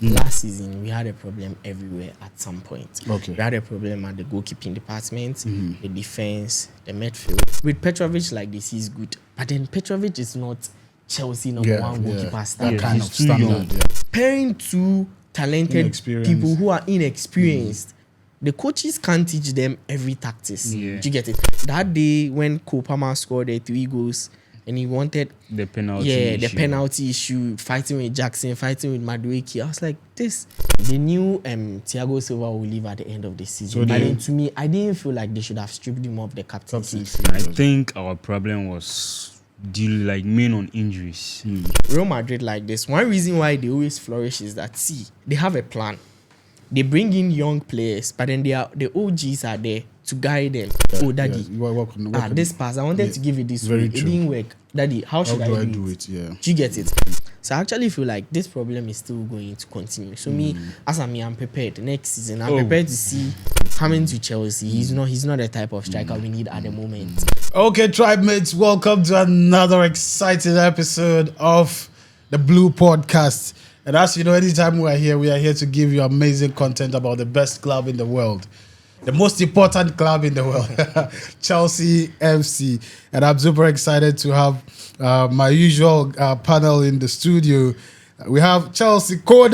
Last season, we had a problem everywhere at some point. Okay. We had a problem at the goalkeeping department, the defense, the midfield. With Petrovic like this, he's good. But then Petrovic is not Chelsea number one goalkeeper star. That kind of He's too standard. young. Yeah. Pairing two talented Inexperienced. people who are inexperienced, the coaches can't teach them every tactics. Yeah. Do you get it? That day when Kopama scored the 3 goals and he wanted The penalty. the issue. penalty issue, fighting with Jackson, fighting with Madueke. I was like, this. They knew Thiago Silva will leave at the end of the season. So But they- then to me, I didn't feel like they should have stripped him of the captaincy. I think our problem was main on injuries. Real Madrid like this. One reason why they always flourish is that they have a plan. They bring in young players, but then the OGs are there to guide them. Oh, daddy, this pass, I wanted to give it this Very way. true. It didn't work. Daddy, how should How do I I do do it? it? Yeah. Do you get it? So I actually feel like this problem is still going to continue. So I'm prepared. Next season, I'm prepared to see coming to Chelsea. He's not the type of striker we need at the moment. Okay, tribe mates, welcome to another exciting episode of the Blue Podcast. And as you know, anytime we are here to give you amazing content about the best club in the world, the most important club in the world, Chelsea FC. And I'm super excited to have my usual panel in the studio. We have Chelsea Code.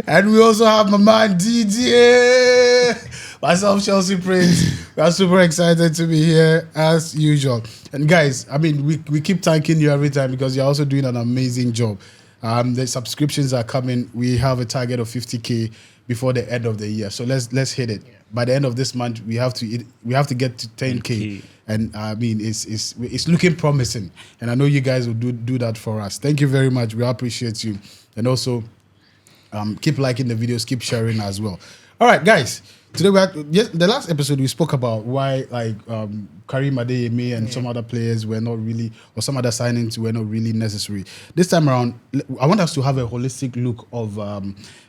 And we also have my man Didier. Myself, Chelsea Prince. We are super excited to be here as usual. And guys, I mean, we keep thanking you every time because you're also doing an amazing job. The subscriptions are coming. We have a target of 50K before the end of the year. So let's hit it. By the end of this month, we have to get to 10K. And I mean, it's looking promising. And I know you guys will do that for us. Thank you very much. We appreciate you. And also, keep liking the videos, keep sharing as well. All right, guys. Today the last episode we spoke about why Karim Adeyemi and some other players were not really, or some other signings were not really necessary. This time around, I want us to have a holistic look of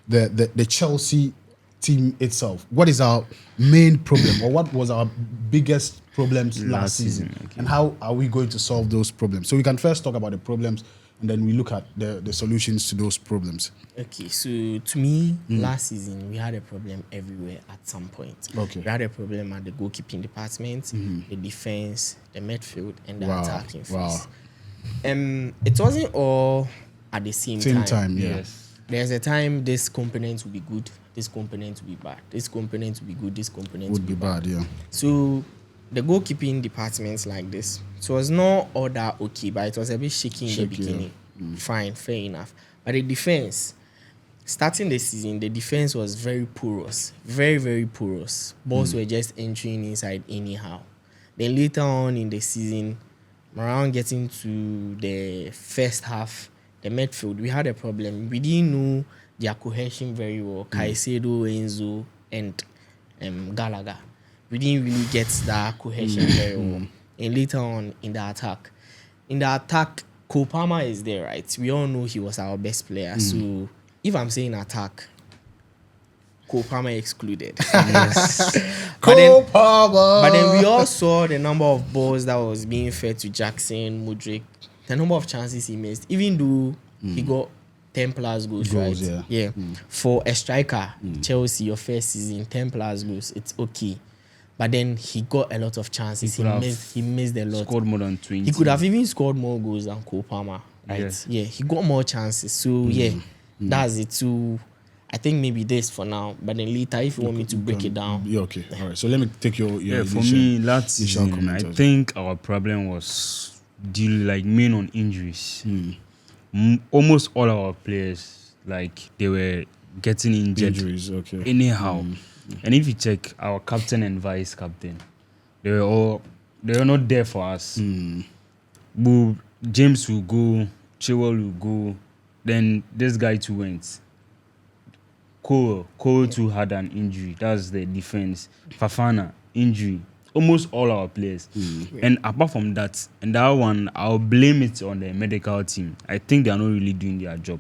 the Chelsea team itself. What is our main problem, or what was our biggest problems last season, and how are we going to solve those problems? So we can first talk about the problems, and then we look at the solutions to those problems. Okay, so to me, last season we had a problem everywhere at some point. Okay. We had a problem at the goalkeeping department, the defense, the midfield, and the attacking phase. It wasn't all at the same time. Yeah. Yes. There's a time this component will be good, this component will be bad, this component will be good, this component Would be bad, yeah. So the goalkeeping departments like this, it was not all that okay, but it was a bit shaky in the beginning. Fine, fair enough. But the defense, starting the season, the defense was very porous. Very, very porous. Balls were just entering inside anyhow. Then later on in the season, around getting to the first half, the midfield, we had a problem. We didn't know their cohesion very well. Caisedo, Enzo, and Gallagher. We didn't really get that cohesion very well. And later on in the attack, Kopama is there, right? We all know he was our best player. So if I'm saying attack, Kopama excluded. Yes. But then we all saw the number of balls that was being fed to Jackson, Mudryk, the number of chances he missed, even though he got 10 plus goals, right? Yeah. For a striker, Chelsea, your first season, 10 plus goals, it's okay. But then he got a lot of chances. He missed a lot. Scored more than 20. He could have even scored more goals than Kopama, right? Yeah, he got more chances. So that's it. So I think maybe this for now. But then later, if you want me to break it down. Yeah, okay. All right. So let me take your for me, last season, I think our problem was main on injuries. Almost all our players, they were getting injured. Injuries, okay. Anyhow. And if you check our captain and vice captain, they were not there for us. But James will go, Chilwell will go, then this guy too went. Cole too had an injury. That's the defense. Fafana, injury. Almost all our players. And apart from that, and that one, I'll blame it on the medical team. I think they are not really doing their job.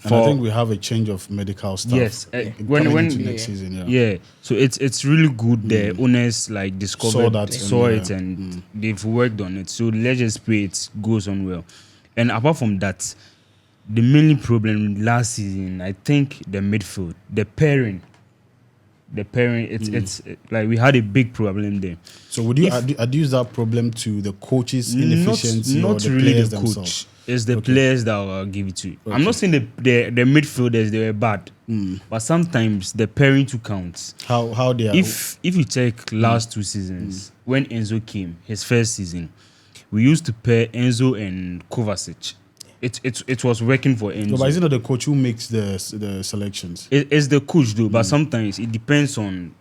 And I think we have a change of medical staff. Yes, when into next season, yeah. So it's really good. The owners discovered, saw it, and they've worked on it. So let's just pray it goes on well. And apart from that, the main problem last season, I think the midfield, the pairing, it's like we had a big problem there. So would you adduce that problem to the coach's inefficiency or the really players the themselves? coach. It's the players that I'll give it to. I'm not saying the midfielders they were bad, but sometimes the pairing too counts. How they are? If you check last 2 seasons, when Enzo came, his first season, we used to pair Enzo and Kovacic. It was working for Enzo. No, but is it not the coach who makes the selections? It's the coach though, but sometimes it depends on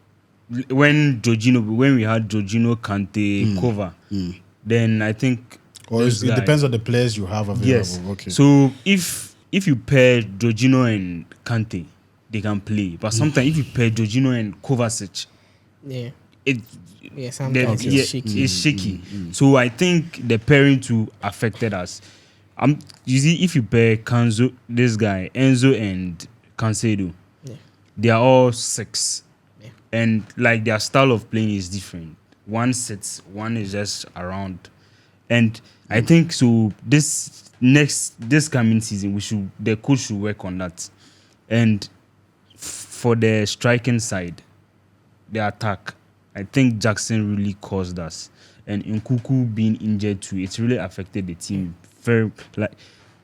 when we had Jorginho, Kante, Kova, then I think it depends on the players you have available. Yes. Okay. So if you pair Jorginho and Kante, they can play. But sometimes if you pair Jorginho and Kovacic, sometimes it's shaky. It's shaky. So I think the pairing too affected us. You see, if you pair Enzo and Caisedo, they are all 6. And like their style of playing is different. One sits, one is just around. And I think so this coming season the coach should work on that. And for the striking side, the attack, I think Jackson really caused us. And Nkuku being injured too, it's really affected the team. Very like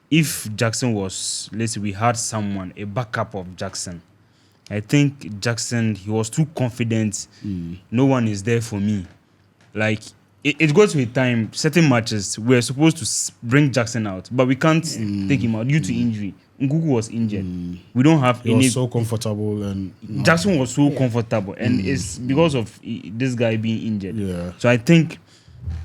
if Jackson was, let's say we had a backup of Jackson. I think Jackson, he was too confident. No one is there for me. Like it goes to a time, certain matches we're supposed to bring Jackson out, but we can't take him out due to injury. Nkuku was injured. We don't have he was so comfortable and Jackson was so comfortable, and it's because of this guy being injured. Yeah. So I think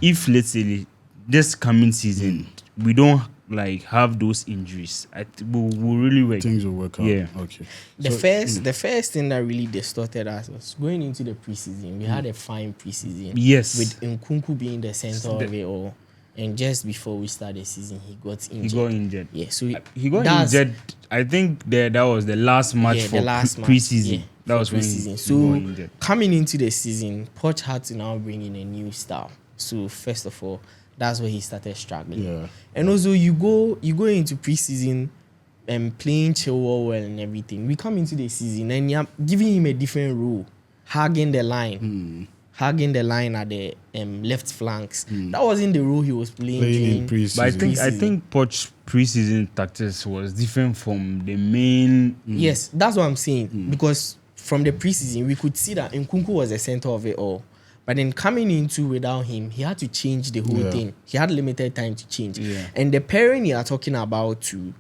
if let's say this coming season we don't like have those injuries, we'll really work. Things will work out. Yeah. Okay. The first thing that really distorted us was going into the preseason. We had a fine preseason. Yes. With Nkuku being the center of it all. And just before we started the season, he got injured. Yeah, so he got injured. I think that was the last match for preseason. Yeah, that was preseason. When so he got injured. Coming into the season, Poch had to now bring in a new style. So first of all, that's where he started struggling. Yeah. And also you go into preseason and playing Chilwell well and everything. We come into the season and you're giving him a different role, hugging the line at the left flanks. That wasn't the role he was playing in preseason. But I think Poch preseason tactics was different from the main. Yes, that's what I'm saying. Because from the preseason, we could see that Nkuku was the center of it all. But then coming into without him, he had to change the whole thing. He had limited time to change. Yeah. And the pairing you are talking about too,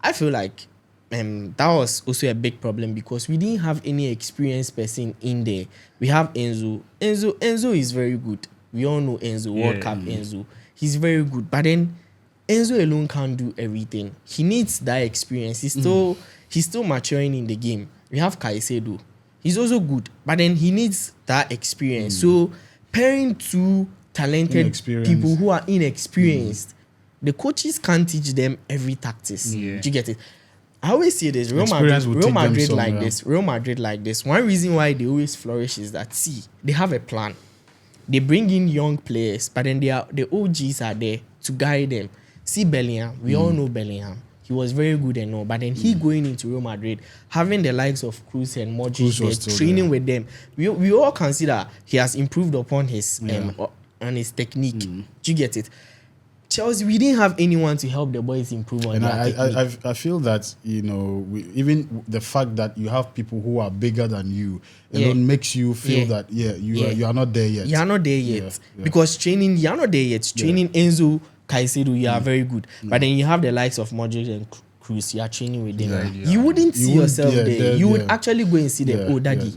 I feel like that was also a big problem because we didn't have any experienced person in there. We have Enzo. Enzo is very good. We all know Enzo, World Cup Enzo. He's very good. But then Enzo alone can't do everything. He needs that experience. He's still maturing in the game. We have Caisedo. He's also good, but then he needs that experience. So pairing two talented people who are inexperienced, the coaches can't teach them every tactics. Do you get it? I always say this, Real Madrid like this. One reason why they always flourish is that, they have a plan. They bring in young players, but then the OGs are there to guide them. See Bellingham, we all know Bellingham. He was very good and all, but then he going into Real Madrid, having the likes of Cruz and Modric there, training with them. We all consider he has improved upon his on his technique. Do you get it? Chelsea, we didn't have anyone to help the boys improve on their technique. I feel that, even the fact that you have people who are bigger than you, it makes you feel that, you are not there yet. You are not there yet. Because training, you are not there yet. Training Enzo, Caicedo, you are very good. But then you have the likes of Modric and Cruz, you are training with them. You wouldn't see yourself there. You would actually go and see them. Oh, Daddy,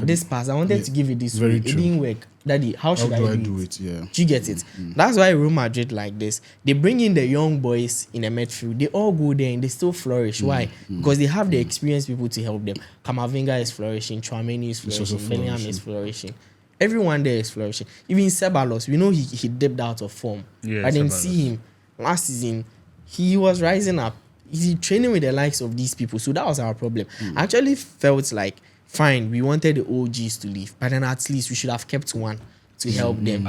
this pass, I wanted to give it this way. It didn't work. Daddy, how should I do it? Yeah. Do you get it? That's why Real Madrid like this. They bring in the young boys in the midfield. They all go there and they still flourish. Why? Because they have the experienced people to help them. Camavinga is flourishing. Tchouaméni is flourishing. Bellingham is flourishing. Everyone there is flourishing. Even Ceballos, we know he dipped out of form. I didn't see him last season. He was rising up. He's training with the likes of these people. So that was our problem. I actually felt like, fine, we wanted the OGs to leave, but then at least we should have kept one to help them.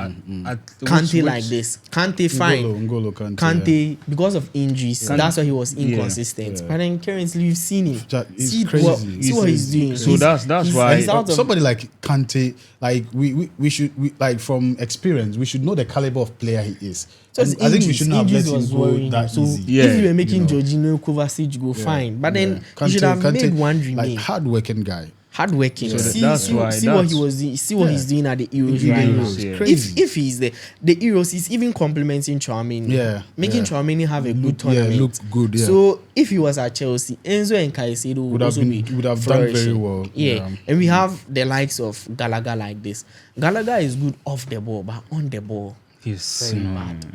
Kante Like this. Kante fine. N'Golo Kante. Kante, because of injuries, that's why he was inconsistent. Yeah. But then currently, you've seen him. He's See crazy. see what he's doing. So that's why he's out of, Somebody like Kante, like we should like from experience, we should know the caliber of player he is. just And I think we should not have let injuries him was go worrying him. that So easy. Yeah. if you were making You know. Jorginho, Kovacic go fine, but then Kante- you should have Kante, made one remain. like hardworking guy. Hardworking. So see that's why- see what he that's- was doing. See what he's doing at the Euros The right Euros, now. yeah. Crazy. If he's the Euros, he's even complimenting Chouameni. Yeah, making yeah. Chouameni have a good Look- tournament. yeah, look good, yeah. So if he was at Chelsea, Enzo and Caicedo would have also been- be would have done very flourishing. well, Yeah. yeah. And we have the likes of Gallagher like this. Gallagher is good off the ball, but on the ball, he's very bad.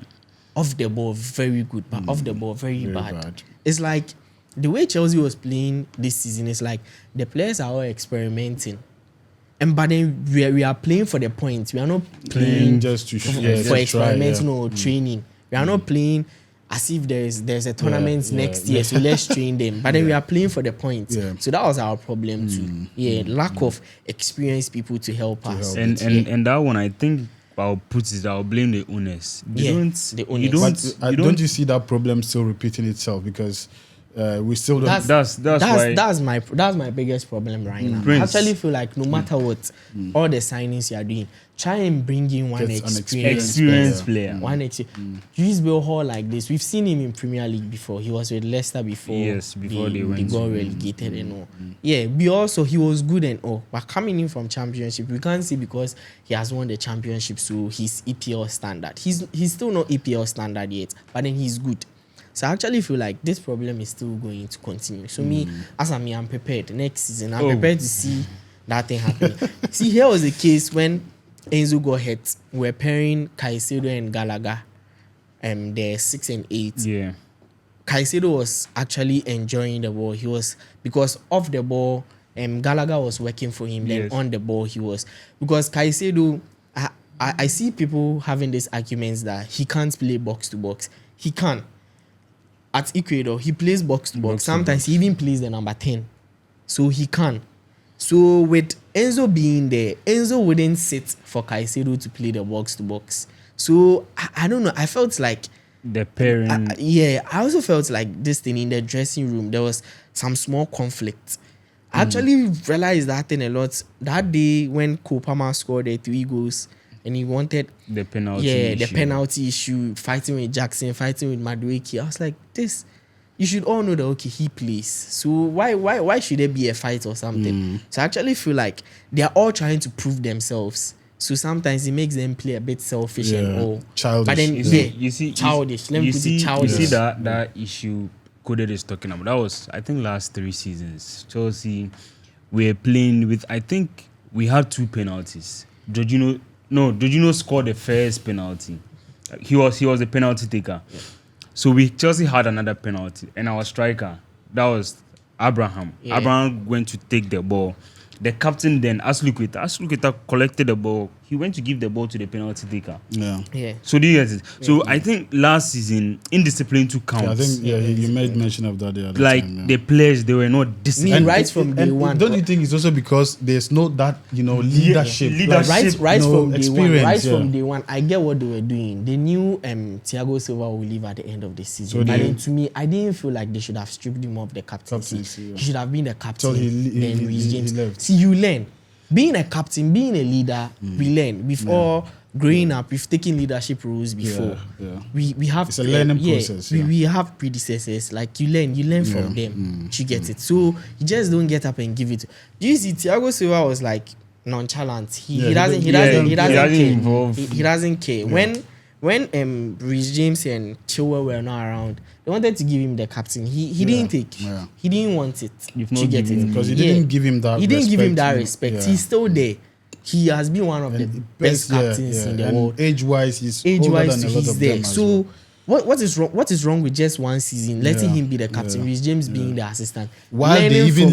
Off the ball, very good, but off the ball, very bad. It's like the way Chelsea was playing this season is like the players are all experimenting. And but then we are playing for the points. We are not playing just to for just experimenting try, or training. We are not playing as if there's a tournament next year, so let's train them. But then we are playing for the points. Yeah. So that was our problem too. Yeah, lack of experienced people to help us. And that one, I think I'll blame the owners. The owners. But don't you see that problem still repeating itself because we still don't. That's why that's my biggest problem right now. Prince. I actually feel like no matter what, all the signings you are doing, try and bring in one Get an experienced player. One Use Bill Hall like this. We've seen him in Premier League before. He was with Leicester before. Yes, before they went got to- relegated and all. Yeah, he was good and all. But coming in from Championship, we can't say because he has won the Championship, so he's EPL standard. He's still not EPL standard yet, but then he's good. So I actually feel like this problem is still going to continue. So I'm prepared. Next season, I'm prepared to see that thing happening. See, here was the case when Enzo got hurt. We're pairing Caicedo and Gallagher. They're 6 and 8. Yeah. Caicedo was actually enjoying the ball. He was, because off the ball, Gallagher was working for him. Then Yes. on the ball, he was, because Caicedo, I see people having these arguments that he can't play box to box. He can. At Ecuador, he plays box to box. Sometimes he even plays the number 10. So he can. So with Enzo being there, Enzo wouldn't sit for Caicedo to play the box to box. So I don't know. I felt like The pairing. I also felt like this thing in the dressing room, there was some small conflict. I actually realized that thing a lot that day when Kopama scored the 3 goals and he wanted the penalty. the penalty issue, fighting with Jackson, fighting with Madueke. I was like, this, you should all know that okay, he plays. So why should there be a fight or something? So I actually feel like they are all trying to prove themselves. So sometimes it makes them play a bit selfish and all. Childish. But then You see, childish. Let me put it childish. You see that issue Coded is talking about. That was, I think, last 3 seasons. Chelsea were playing with, I think we had 2 penalties. Jorginho scored the first penalty. He was the penalty taker. Yeah. So Chelsea had another penalty, and our striker, that was Abraham. Yeah. Abraham went to take the ball. The captain then, Asluqueta collected the ball. He went to give the ball to the penalty taker. Yeah. So do you get it? So I think last season, indiscipline took counts. Yeah, I think you made mention of that the other like time. the players, they were not disciplined. Right from day one. Don't you think it's also because there's no that leadership? Right from day one. Right yeah. from day one, I get what they were doing. They knew Thiago Silva will leave at the end of the season. But then to me, I didn't feel like they should have stripped him of the captaincy. Yeah. He should have been the captain. So then Reece James. he left. See, you learn. Being a captain, being a leader, we learn. Before growing up, we've taken leadership roles before. Yeah. We have it's a learning process. We have predecessors. Like you learn from them. You get it. So you just don't get up and give it. Do you see Thiago Silva was like nonchalant. He doesn't care. He doesn't care. When Reece James and Chilwell were not around, they wanted to give him the captain. He didn't take. Yeah. He didn't want it. You've not given him because he didn't give him that. He didn't give him that respect. respect. He's still there. He has been one of the best captains in the world. Age-wise, he's older than a lot of them. So what is wrong with just one season letting him be the captain, Reece James being the assistant, while they even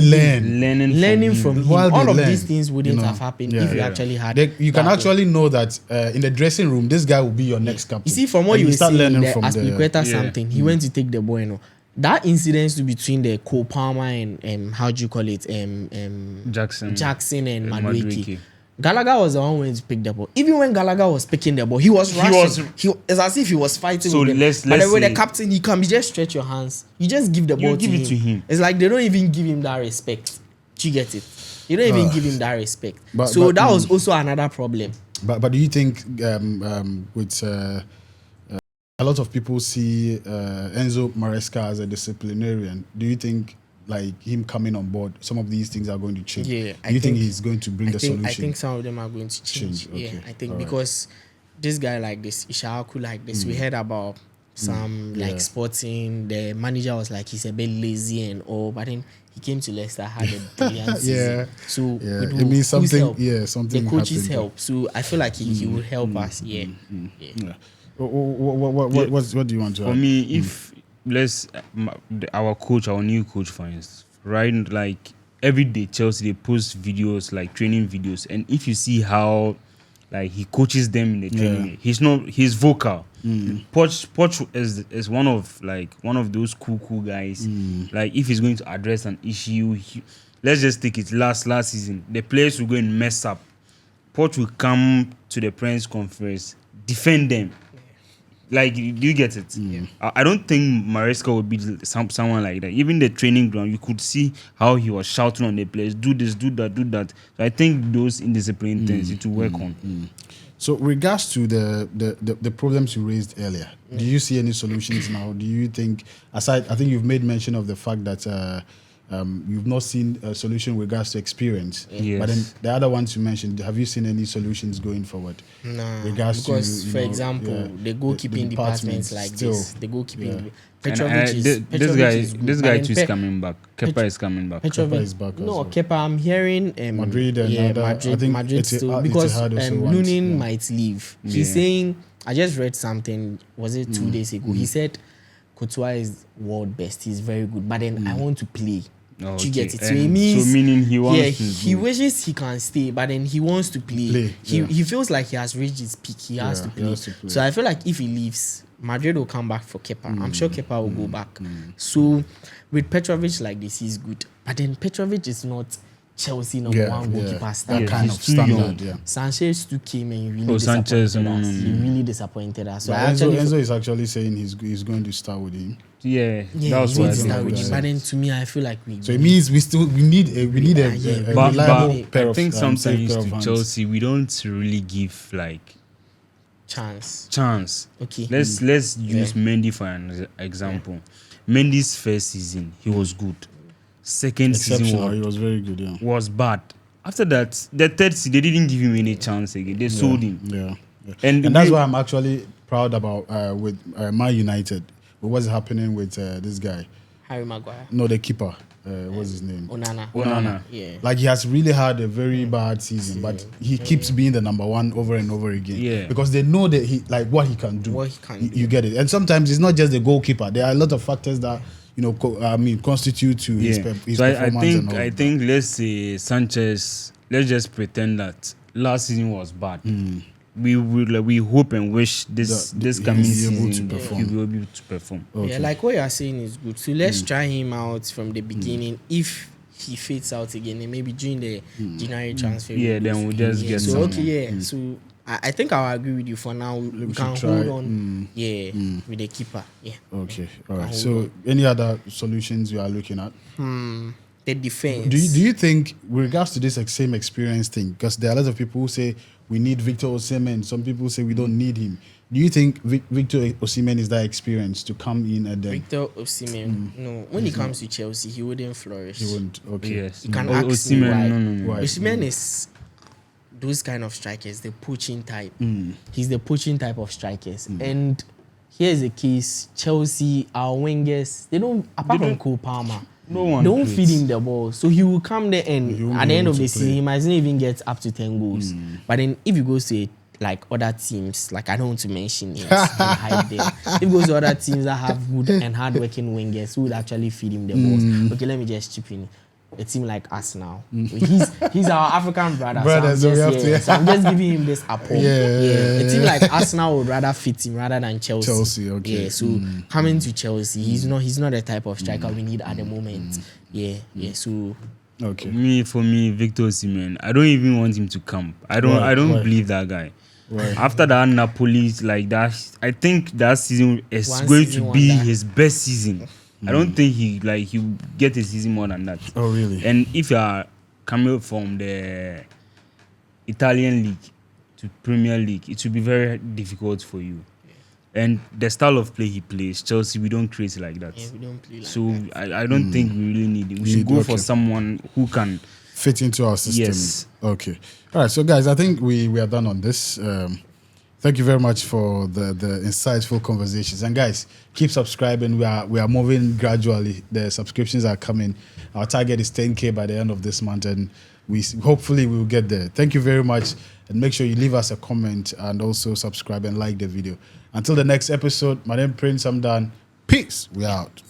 learning from him? All of these things wouldn't have happened if you actually had. You can actually know that in the dressing room, this guy will be your next captain. You see, from what you start saying, learning from Aspliqueta something, he went to take the ball. You know, that incident between the Cole Palmer and how do you call it, Jackson and Madueke. Gallagher was the one who went to pick the ball. Even when Gallagher was picking the ball, he was rushing. It's as if he was fighting with them. But then with the captain, he can just stretch your hands. You just give the ball to him. It's like they don't even give him that respect. Do you get it? You don't even give him that respect. But that was also another problem. But do you think with a lot of people see Enzo Maresca as a disciplinarian? Do you think like him coming on board, some of these things are going to change? Yeah, do you think he's going to bring the solution? I think some of them are going to change. Okay. Yeah, I think because this guy like this, Ishaku like this, we heard about some like Sporting, the manager was like he's a bit lazy and all, but then he came to Leicester, had a brilliant season. So it means something. Help? Something. The coaches happened. help. So I feel like he would help us. Yeah. What do you want to add? For me, if our new coach finds right, like every day Chelsea they post videos like training videos, and if you see how like he coaches them in the training, he's vocal. Poch is one of those cool guys. Like if he's going to address an issue, let's just take it last season, the players will go and mess up. Poch will come to the press conference, defend them. Like, do you get it? I don't think Maresca would be someone like that. Even the training ground, you could see how he was shouting on the players, do this, do that. So I think those indisciplined things to work on. So regards to the problems you raised earlier, do you see any solutions now? Do you think, aside, I think you've made mention of the fact that you've not seen a solution with regards to experience. Yes. But then the other ones you mentioned, have you seen any solutions going forward? No. Regards because, to, for example, the goalkeeping departments like still, this, the goalkeeping. This guy too is coming back. Kepa is coming back. Kepa is back. No, Kepa, I'm hearing Madrid and Madrid still, because Lunin might leave. He's saying, I just read something, was it 2 days ago? He said Courtois is world best. He's very good, but then I want to play. Do you get it? So it means, meaning he wants to he wishes he can stay, but then he wants to play. He feels like he has reached his peak. He has to play. So I feel like if he leaves, Madrid will come back for Kepa. I'm sure Kepa will go back. So with Petrovic like this, he's good. But then Petrovic is not Chelsea number one goalkeeper star. That kind of standard. Sanchez too came and really disappointed us. He really disappointed us. So Enzo is actually saying he's going to start with him. Yeah, that was what I think. But then to me, I feel like so it means we need a reliable pair I think of sometimes to Chelsea we don't really give like chance. Okay. Let's use Mendy for an example. Mendy's first season he was good. Second season he was very good. Was bad. After that, the third season they didn't give him any chance again. They sold him. Yeah. And that's why I'm actually proud about with Man United. What's happening with this guy? Harry Maguire. No, the keeper. What's his name? Onana. Yeah. Like he has really had a very bad season, but he keeps being the number one over and over again. Yeah. Because they know that he like what he can do. You get it. And sometimes it's not just the goalkeeper. There are a lot of factors that constitute to his performance. I think let's say Sanchez. Let's just pretend that last season was bad. We hope and wish this coming season he will be able to perform. Okay. Yeah, like what you are saying is good. So let's try him out from the beginning. If he fades out again, and maybe during the January transfer. Yeah, then we'll just get someone. Okay, So I think I'll agree with you for now. We can hold on. With the keeper. Yeah. Okay. All right. So any other solutions you are looking at? The defense. Do you think, with regards to this same experience thing, because there are a lot of people who say we need Victor Osimhen, some people say we don't need him. Do you think Victor Osimhen is that experience to come in at the Victor Osimhen? No. When he comes to Chelsea, he wouldn't flourish. He wouldn't. Okay. Yes. You can ask me why. No. Osimhen is those kind of strikers, the poaching type. He's the poaching type of strikers. And here's the case: Chelsea, our wingers, they don't, apart from Cole Palmer, don't feed him the ball. So he will come there and at the end of the season, he might not even get up to 10 goals. But then if you go to like other teams, like I don't want to mention names and hide them. If you go to other teams that have good and hardworking wingers who would actually feed him the balls. Okay, let me just chip in. A team like us now. He's our African brother. So I'm just giving him this apple. A team like us now would rather fit him rather than Chelsea. Okay. Yeah. So coming to Chelsea, he's not the type of striker we need at the moment. So Okay. For me, Victor Osimhen, I don't even want him to come. I don't Why? believe that guy. Why? After that Napoli, like that, I think that season is One going season to be wonder. his best season. I don't think he'll get a season more than that. Oh, really? And if you are coming from the Italian league to Premier League, it will be very difficult for you. And the style of play he plays, Chelsea, we don't create like that. Yeah, we don't play like So that. I don't think we really need it. We should go for someone who can fit into our system. Yes. Okay. All right. So, guys, I think we are done on this. Thank you very much for the insightful conversations. And guys, keep subscribing. We are moving gradually. The subscriptions are coming. Our target is 10K by the end of this month, and hopefully we will get there. Thank you very much, and make sure you leave us a comment and also subscribe and like the video. Until the next episode, my name is Prince. I'm done. Peace. We out.